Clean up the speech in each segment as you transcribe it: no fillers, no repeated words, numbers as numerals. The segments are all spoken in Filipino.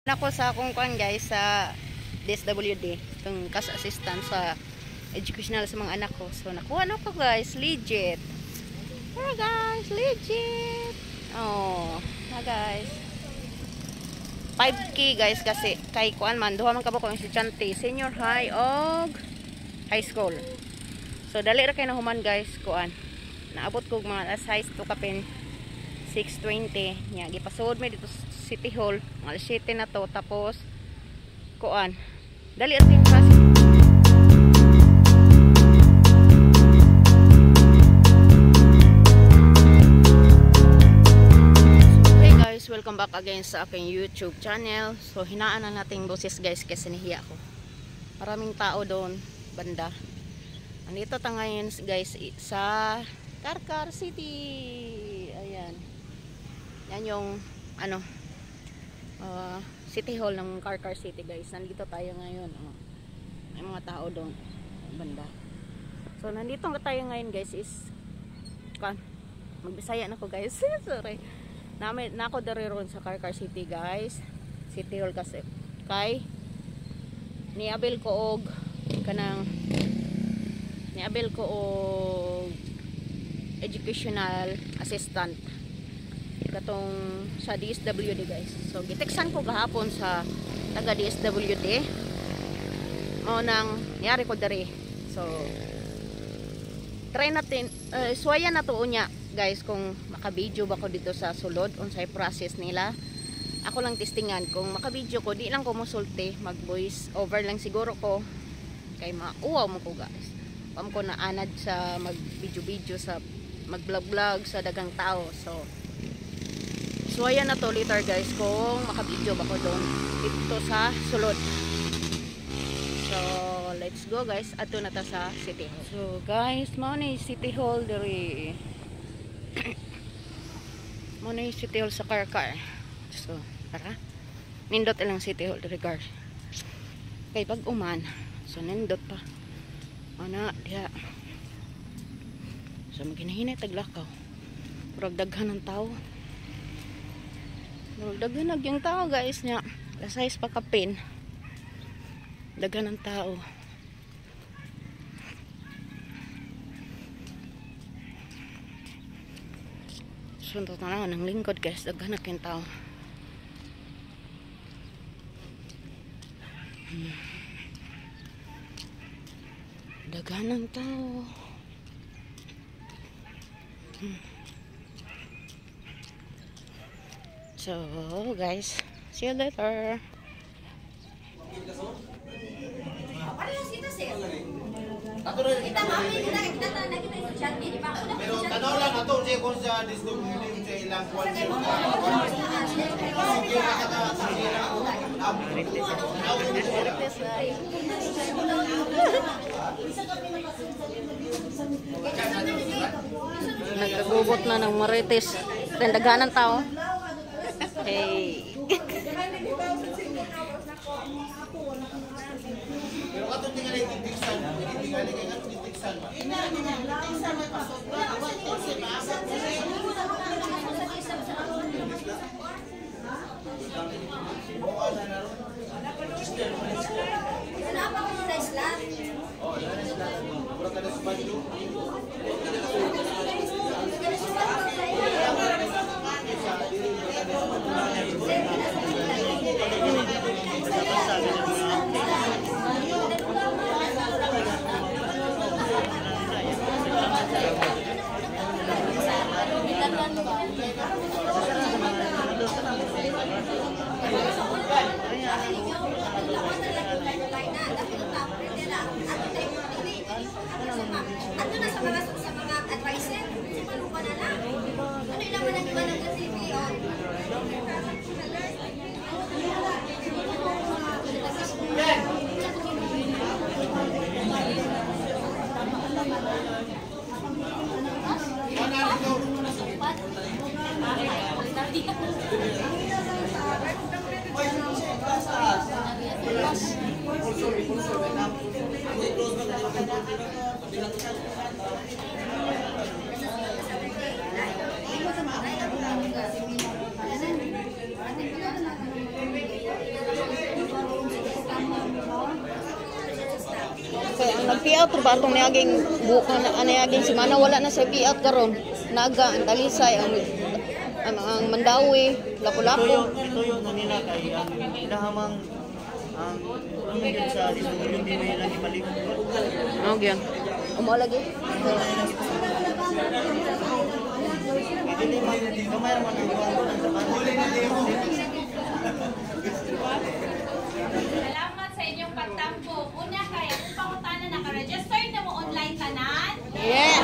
Ako sa akong kuan guys sa DSWD, itong cash assistant sa educational sa mga anak ko. So nakuha na ko guys, legit. Hey guys, legit. Oh, na guys. 5K guys kasi kay kuan man duha man ka ba ko estudyante, senior high og high school. So dali ra kay nahuman guys kuan. Naabot ko mga size to kapin 620 nya gipasud mi dito City Hall alas 7 na to tapos kuan dali as yung class. Hey guys, welcome back again sa aking YouTube channel. So hinaan na nating boses guys kasi nahiya ko, maraming tao doon banda. Andito ta ngayon guys sa Carcar City. Ayan, yan yung ano City Hall ng Carcar City guys. Nandito tayo ngayon. May mga tao doon banda. So nandito tayo ngayon guys is magbisaya na ko guys. Sorry. Nako dari ron sa Carcar City guys. City Hall kasi kay niabel ko og kanang niabel ko og educational assistant katong sa DSWD guys. So giteksan ko gahapon sa taga DSWD mo nang niyari ko diri. So try natin suwayan na to unya guys kung maka-video ba ko dito sa sulod unsay process nila. Ako lang testingan kung maka-video ko, di lang ko mosulti, mag voice over lang siguro ko kay mauwaw mo ko guys. Pam ko na anad sa mag video sa mag vlog sa dagang tao. So ayan na to later guys kung maka-video ba ko doon dito sa sulod. So let's go guys, ato na ta sa City Hall. So guys, mo ni City Hall diri. Mo ni City Hall sa Carcar. So tara, nindot ilang City Hall diri guys. Kay pag uman, so nindot pa ana diha. So maginahinay taglakaw. Murag daghan ng tao. Daghan yung tao guys nya. Lasais pa kapin. Daghan ng tao. Sunod na lang ng lingkod guys. Daghan yung tao. Daghan ng tao. So guys, see you later. Pero tanaw lang ato siya kung sa distribution sa ilang kwansi. Nagkagubot na ng Marites. Daghan ng tao. Hey. Pero katong tingali titiksan, tingali kay katong titiksan. Titiksan may pasok na. Kasi maabot nag-payout ba itong niaging semana, wala na sa payout karon. Naga, ang Talisay, ang Mandawi, Lapu-Lapu. Ituyo na nila kay ang ilahamang ang yun sa yung di may lang ibalik. Ano yan? Lagi? Hindi man gamay man ang Salamat sa inyong pagtampo. Una kaya kung pangutanan naka-register na mo online tanan? Yeah.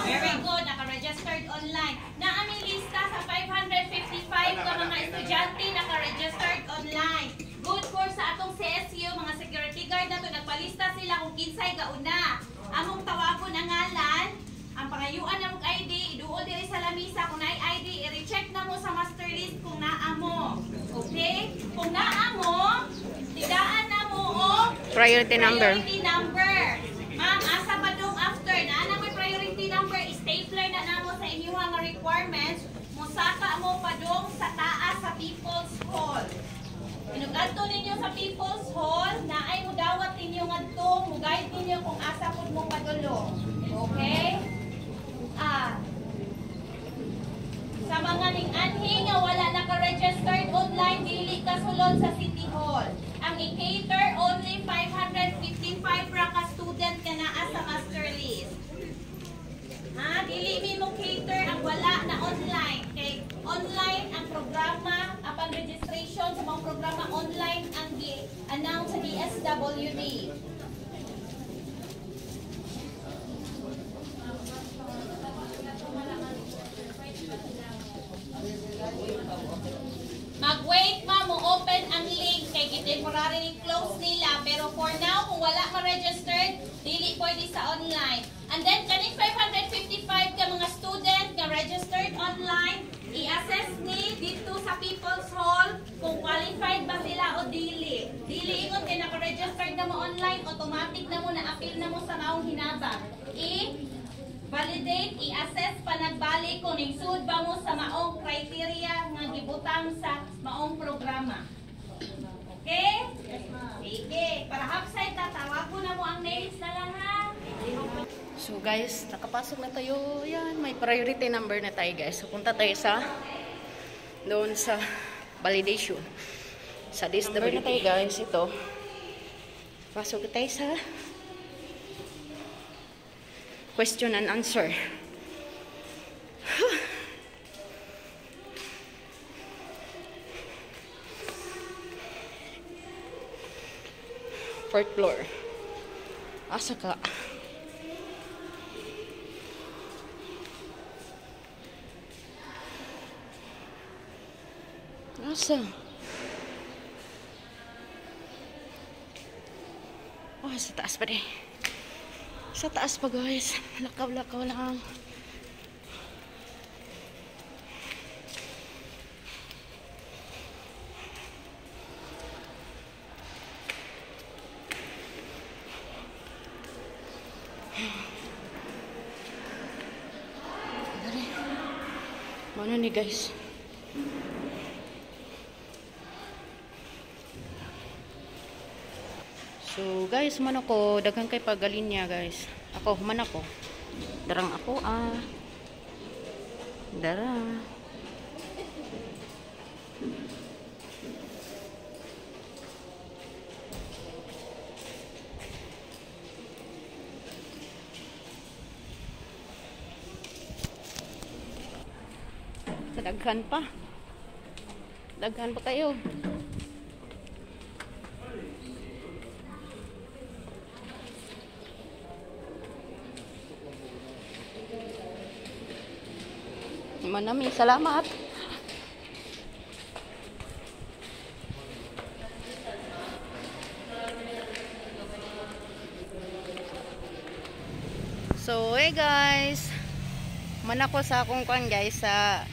Very good, naka-registered online. Naami lista sa 555 ka mga estudyante naka-registered online. Good for sa atong CSU, mga security guard na to, nagpalista sila kung kinsay gauna. Among tawagon ang ngalan, ang pangayuan na mong ID, iduol diri sa lamisa kung naay ID, i-recheck na mo sa master list kung naa mo. Okay? Kung naa mo, tidaan na mo o Priority number. Ma'am, asa pa dong after na may priority number, stapler na namo sa inyong mga requirements, musaka mo pa dong sa taas sa People's Hall. Inugadto ninyo sa People's Hall, naay mo dawat ninyo ngadto, mo guide ninyo kung asa pud mo padulong. Okay? Sa mga ning-anhi nga wala naka-registered online, dili ka sulod sa City Hall. Ang i-cater only 555 ra ka student ka naa sa master list. Dili mi mo cater ang wala na online. Kay online ang programa, upon registration sa mga programa online ang gi-announce sa DSWD. Mag-wait ma mo open ang link kay temporarily close nila, pero for now kung wala ma-registered dili pwede sa online. And then kaning 555 ka mga student nga registered online, i-assess ni dito sa People's Hall kung qualified ba sila o dili. Dili ingon kay naka-registered na mo online, automatic na mo na-appeal na mo sa maong hinabang. Validate, i-assess pa nagbalik kung ningsud ba mo sa maong criteria nga gibutang sa maong programa. Okay? Sige. Para hapside na, tawag ko na mo ang names na lang ha. So guys, nakapasok na tayo. Yan, may priority number na tayo guys. So punta tayo sa doon sa validation. Sa DSWD na tayo guys. Ito. Pasok na tayo sa question and answer. Fourth floor. Asa ka? Asa? Oh, sa taas pa rin. Sa taas pa guys. Lakaw-lakaw lang. Mana nih guys? So guys, man ako daghang kay pagalinya guys. Ako man ako. Darang ako Dara. Daghan pa. Daghan pa kayo. Manami, salamat. So, hey guys. Manako sa akong kwan guys sa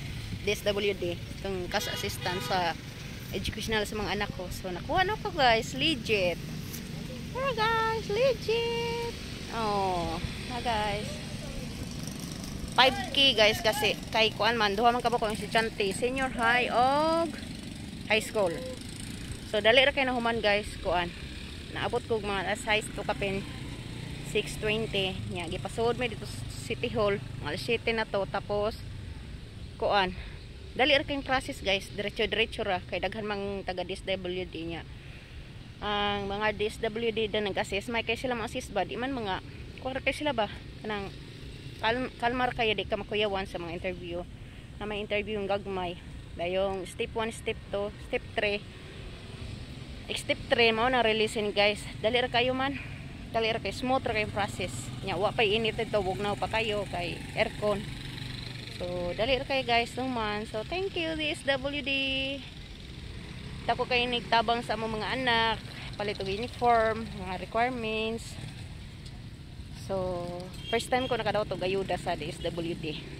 DSWD, itong CAS assistant sa educational sa mga anak ko. So, nakuha na ko guys, legit. Hey guys, legit. Oh, na guys. 5K guys kasi kay kuan man duha man ka ba ko estudyante senior high og high school. So dali ra kay nahuman guys kuan. Naabot ko mga size 2 kapin 6:20 nya gipasud mi dito sa City Hall mga alas 7 na to. Tapos kuan dali ra kayong process guys, diretso ra kay daghan mang taga DSWD nya. Ang mga DSWD na nag-assist may kay sila ma-assist ba di man mga kuha kay sila ba kanang kalmar kayo di ka makuyawan sa mga interview na may interview yung gagmay dayong step 1, step 2, step 3. Step 3 mao na releasein guys, dali ra kayo man, dali ra kay smooth ra kayong process nya. Wa pa init ito, bugnaw pa kayo kay aircon. So dali ra kayo guys man. So thank you DSWD. Tako kayo nagtabang sa among mga anak, palit og uniform, mga requirements. So first time ko nakadaw to gayuda sa DSWD.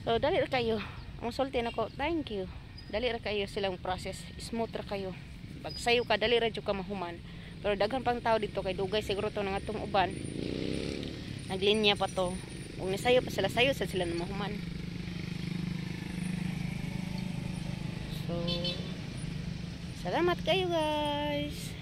So dali ra kayo, ang sulti nako, thank you. Dali ra kayo silang process, smooth ra kayo. Pag sayo ka dali ra jud ka mahuman. Pero daghan pang tao dito kay dugay siguro to nga tong uban. Naglinya pa to. Kung nisayo pa sila sayo sa sila na mahuman. So salamat kayo guys.